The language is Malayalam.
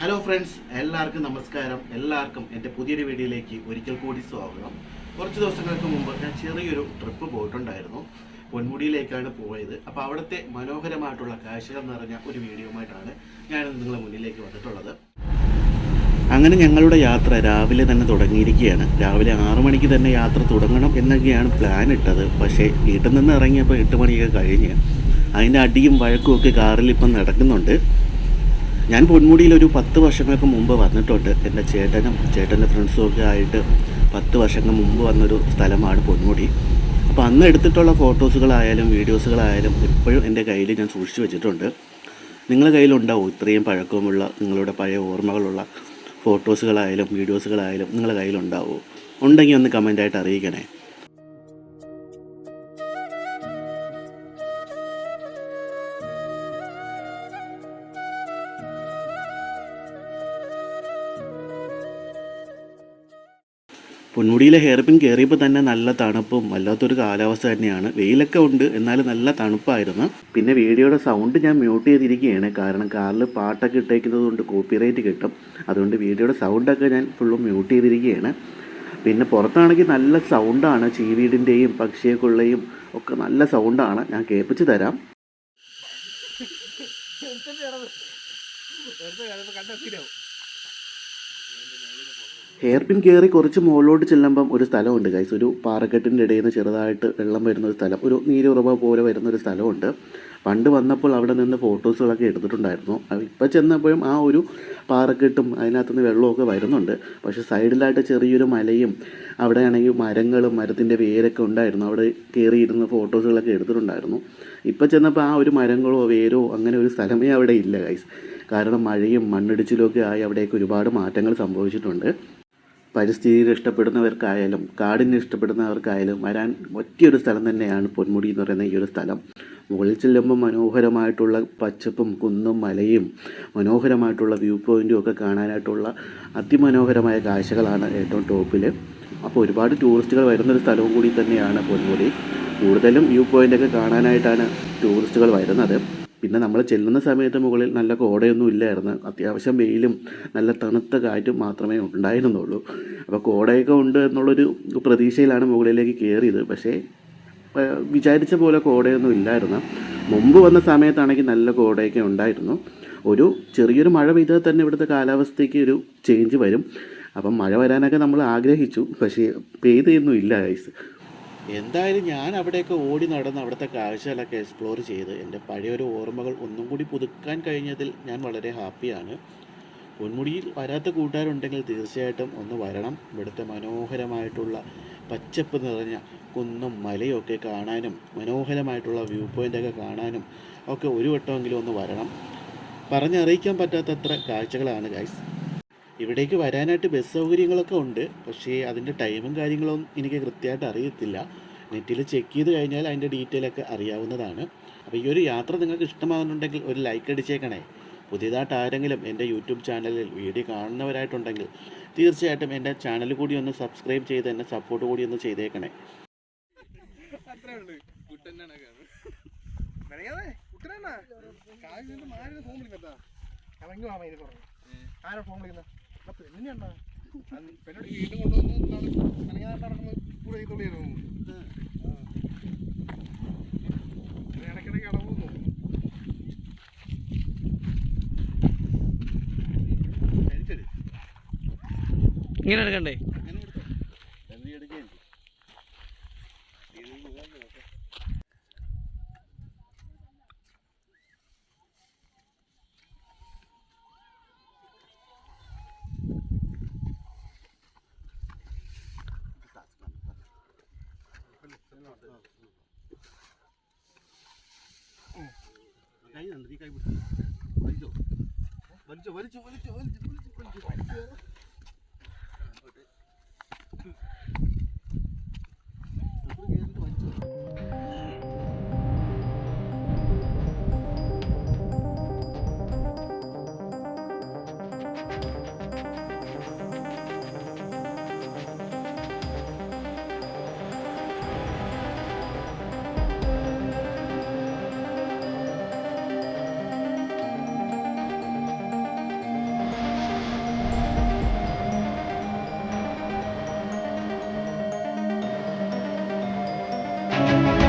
ഹലോ ഫ്രണ്ട്സ്, എല്ലാവർക്കും നമസ്കാരം. എല്ലാവർക്കും എൻ്റെ പുതിയൊരു വീഡിയോയിലേക്ക് ഒരിക്കൽ കൂടി സ്വാഗതം. കുറച്ച് ദിവസങ്ങൾക്ക് മുമ്പ് ഞാൻ ചെറിയൊരു ട്രിപ്പ് പോയിട്ടുണ്ടായിരുന്നു. പൊന്മുടിയിലേക്കാണ് പോയത്. അപ്പോൾ അവിടുത്തെ മനോഹരമായിട്ടുള്ള കാഴ്ചകൾ നിറഞ്ഞ ഒരു വീഡിയോയുമായിട്ടാണ് ഞാൻ നിങ്ങളുടെ മുന്നിലേക്ക് വന്നിട്ടുള്ളത്. അങ്ങനെ ഞങ്ങളുടെ യാത്ര രാവിലെ തന്നെ തുടങ്ങിയിരിക്കുകയാണ്. രാവിലെ 6 മണിക്ക് തന്നെ യാത്ര തുടങ്ങണം എന്നൊക്കെയാണ് പ്ലാൻ ഇട്ടത്. പക്ഷേ വീട്ടിൽ നിന്ന് ഇറങ്ങിയപ്പോൾ 8 മണിയൊക്കെ കഴിഞ്ഞ് അതിൻ്റെ അടിയും വഴക്കും ഒക്കെ കാറിൽ ഇപ്പം നടക്കുന്നുണ്ട്. ഞാൻ പൊന്മുടിയിൽ ഒരു 10 വർഷങ്ങൾക്ക് മുമ്പ് വന്നിട്ടുണ്ട്. എൻ്റെ ചേട്ടൻ്റെ ഫ്രണ്ട്സും ഒക്കെ ആയിട്ട് 10 വർഷങ്ങൾക്ക് മുമ്പ് വന്നൊരു സ്ഥലമാണ് പൊന്മുടി. അപ്പോൾ അന്ന് എടുത്തിട്ടുള്ള ഫോട്ടോസുകളായാലും വീഡിയോസുകളായാലും ഇപ്പോഴും എൻ്റെ കയ്യിൽ ഞാൻ സൂക്ഷിച്ചു വെച്ചിട്ടുണ്ട്. നിങ്ങളുടെ കയ്യിലുണ്ടാവും ഇത്രയും പഴക്കമുള്ള നിങ്ങളുടെ പഴയ ഓർമ്മകളുള്ള ഫോട്ടോസുകളായാലും വീഡിയോസുകളായാലും നിങ്ങളുടെ കയ്യിലുണ്ടാവുമോ? ഉണ്ടെങ്കിൽ ഒന്ന് കമൻ്റായിട്ട് അറിയിക്കണേ. പൊന്മുടിയിലെ ഹെയർപിൻ കയറിയപ്പോൾ തന്നെ നല്ല തണുപ്പും വല്ലാത്തൊരു കാലാവസ്ഥ തന്നെയാണ്. വെയിലൊക്കെ ഉണ്ട്, എന്നാലും നല്ല തണുപ്പായിരുന്നു. പിന്നെ വീഡിയോയുടെ സൗണ്ട് ഞാൻ മ്യൂട്ട് ചെയ്തിരിക്കുകയാണ്. കാരണം കാറിൽ പാട്ടൊക്കെ ഇട്ടേക്കുന്നത് കൊണ്ട് കോപ്പിറൈറ്റ് കിട്ടും. അതുകൊണ്ട് വീഡിയോയുടെ സൗണ്ടൊക്കെ ഞാൻ ഫുള്ളും മ്യൂട്ട് ചെയ്തിരിക്കുകയാണ്. പിന്നെ പുറത്താണെങ്കിൽ നല്ല സൗണ്ടാണ്. ചീവീടിൻ്റെയും പക്ഷിയെക്കുള്ളയും ഒക്കെ നല്ല സൗണ്ടാണ്. ഞാൻ കേൾപ്പിച്ച് തരാം. ഹെയർപിൻ കയറി കുറച്ച് മുകളിലോട്ട് ചെല്ലുമ്പം ഒരു സ്ഥലമുണ്ട് ഗൈസ്. ഒരു പാറക്കെട്ടിൻ്റെ ഇടയിൽ നിന്ന് ചെറുതായിട്ട് വെള്ളം വരുന്ന ഒരു സ്ഥലം, ഒരു നീരുറവ പോലെ വരുന്നൊരു സ്ഥലമുണ്ട്. പണ്ട് വന്നപ്പോൾ അവിടെ നിന്ന് ഫോട്ടോസുകളൊക്കെ എടുത്തിട്ടുണ്ടായിരുന്നു. ഇപ്പം ചെന്നപ്പോഴും ആ ഒരു പാറക്കെട്ടും അതിനകത്തുനിന്ന് വെള്ളമൊക്കെ വരുന്നുണ്ട്. പക്ഷേ സൈഡിലായിട്ട് ചെറിയൊരു മലയും അവിടെയാണെങ്കിൽ മരങ്ങളും മരത്തിൻ്റെ വേരൊക്കെ ഉണ്ടായിരുന്നു. അവിടെ കയറിയിരുന്ന് ഫോട്ടോസുകളൊക്കെ എടുത്തിട്ടുണ്ടായിരുന്നു. ഇപ്പം ചെന്നപ്പോൾ ആ ഒരു മരങ്ങളോ വേരോ അങ്ങനെ ഒരു സ്ഥലമേ അവിടെ ഇല്ല ഗൈസ്. കാരണം മഴയും മണ്ണിടിച്ചിലും ഒക്കെ ആയി അവിടേക്ക് ഒരുപാട് മാറ്റങ്ങൾ സംഭവിച്ചിട്ടുണ്ട്. പരിസ്ഥിതിയെ ഇഷ്ടപ്പെടുന്നവർക്കായാലും കാടിനെ ഇഷ്ടപ്പെടുന്നവർക്കായാലും വരാൻ പറ്റിയൊരു സ്ഥലം തന്നെയാണ് പൊന്മുടി എന്ന് പറയുന്ന ഈ ഒരു സ്ഥലം. മുകളിൽ ചെല്ലുമ്പോൾ മനോഹരമായിട്ടുള്ള പച്ചപ്പും കുന്നും മലയും മനോഹരമായിട്ടുള്ള വ്യൂ പോയിൻറ്റും ഒക്കെ കാണാനായിട്ടുള്ള അതിമനോഹരമായ കാഴ്ചകളാണ് ഏറ്റവും ടോപ്പിൽ. അപ്പോൾ ഒരുപാട് ടൂറിസ്റ്റുകൾ വരുന്നൊരു സ്ഥലവും കൂടി തന്നെയാണ് പൊന്മുടി. കൂടുതലും വ്യൂ പോയിൻ്റൊക്കെ കാണാനായിട്ടാണ് ടൂറിസ്റ്റുകൾ വരുന്നത്. പിന്നെ നമ്മൾ ചെല്ലുന്ന സമയത്ത് മുകളിൽ നല്ല കോടയൊന്നും ഇല്ലായിരുന്നു. അത്യാവശ്യം വെയിലും നല്ല തണുത്ത കാറ്റും മാത്രമേ ഉണ്ടായിരുന്നുള്ളൂ. അപ്പോൾ കോടയൊക്കെ ഉണ്ട് എന്നുള്ളൊരു പ്രതീക്ഷയിലാണ് മുകളിലേക്ക് കയറിയത്. പക്ഷേ വിചാരിച്ച പോലെ കോടയൊന്നും ഇല്ലായിരുന്നു. മുമ്പ് വന്ന സമയത്താണെങ്കിൽ നല്ല കോടയൊക്കെ ഉണ്ടായിരുന്നു. ഒരു ചെറിയൊരു മഴ പെയ്താൽ തന്നെ ഇവിടുത്തെ കാലാവസ്ഥയ്ക്ക് ഒരു ചേഞ്ച് വരും. അപ്പം മഴ വരാനൊക്കെ നമ്മൾ ആഗ്രഹിച്ചു, പക്ഷേ പെയ്തൊന്നും ഇല്ല ഗൈസ്. എന്തായാലും ഞാൻ അവിടെയൊക്കെ ഓടി നടന്ന് അവിടുത്തെ കാഴ്ചകളൊക്കെ എക്സ്പ്ലോർ ചെയ്ത് എൻ്റെ പഴയൊരു ഓർമ്മകൾ ഒന്നും കൂടി പുതുക്കാൻ കഴിഞ്ഞതിൽ ഞാൻ വളരെ ഹാപ്പിയാണ്. പൊന്മുടിയിൽ വരാത്ത കൂട്ടുകാരുണ്ടെങ്കിൽ തീർച്ചയായിട്ടും ഒന്ന് വരണം. ഇവിടുത്തെ മനോഹരമായിട്ടുള്ള പച്ചപ്പ് നിറഞ്ഞ കുന്നും മലയും ഒക്കെ കാണാനും മനോഹരമായിട്ടുള്ള വ്യൂ പോയിൻ്റൊക്കെ കാണാനും ഒക്കെ ഒരു വട്ടമെങ്കിലും ഒന്ന് വരണം. പറഞ്ഞറിയിക്കാൻ പറ്റാത്തത്ര കാഴ്ചകളാണ് ഗൈസ്. ഇവിടേക്ക് വരാനായിട്ട് ബസ് സൗകര്യങ്ങളൊക്കെ ഉണ്ട്. പക്ഷേ അതിൻ്റെ ടൈമും കാര്യങ്ങളൊന്നും എനിക്ക് കൃത്യമായിട്ട് അറിയത്തില്ല. നെറ്റിൽ ചെക്ക് ചെയ്ത് കഴിഞ്ഞാൽ അതിൻ്റെ ഡീറ്റെയിലൊക്കെ അറിയാവുന്നതാണ്. അപ്പോൾ ഈ ഒരു യാത്ര നിങ്ങൾക്ക് ഇഷ്ടമാകുന്നുണ്ടെങ്കിൽ ഒരു ലൈക്ക് അടിച്ചേക്കണേ. പുതിയതായിട്ട് ആരെങ്കിലും എൻ്റെ യൂട്യൂബ് ചാനലിൽ വീഡിയോ കാണുന്നവരായിട്ടുണ്ടെങ്കിൽ തീർച്ചയായിട്ടും എൻ്റെ ചാനൽ കൂടി ഒന്ന് സബ്സ്ക്രൈബ് ചെയ്ത് എന്നെ സപ്പോർട്ട് കൂടി ഒന്ന് ചെയ്തേക്കണേ. പെണ്ണോട് വീണ്ടും കൊണ്ടുവന്ന് നടക്കുമ്പോൾ കൂടെ ചെയ്തോളിയായിരുന്നു. ഇടയ്ക്കിടയ്ക്ക് അടവുന്നു. ഇങ്ങനെ എടുക്കണ്ടേ?